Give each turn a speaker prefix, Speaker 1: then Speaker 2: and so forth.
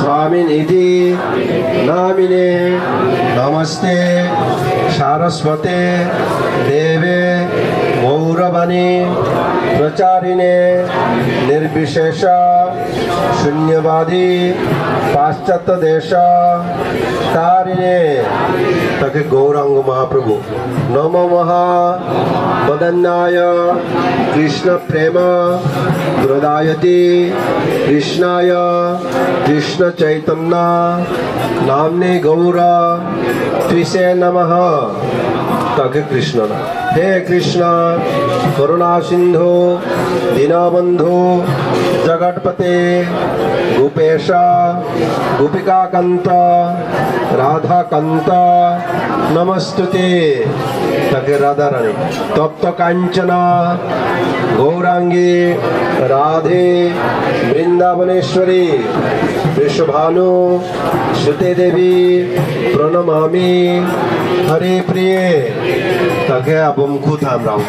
Speaker 1: स्वामिनिधि नामिने नमस्ते सारस्वते देवे गौरवाणी प्रचारिणे निर्विशेष शून्यवादी पाश्चात्य देश तारिणे तके गौरांग महाप्रभु नमो महा वदन्याय कृष्ण प्रेम हृदयति कृष्णाय कृष्ण चैतन्य नामने गौर त्रिसे नमः तके कृष्ण हे कृष्ण करुणा सिंधु दीनबंधु जगतपते गोपेश गोपिकाकांत राधाकांत नमस्तुते तके राधा रानी तप्त कांचना गौरांगी राधे वृंदावनेश्वरी विश्वभानु श्रुते देवी प्रणमामि हरे प्रिय तके अब हम खुद हम राम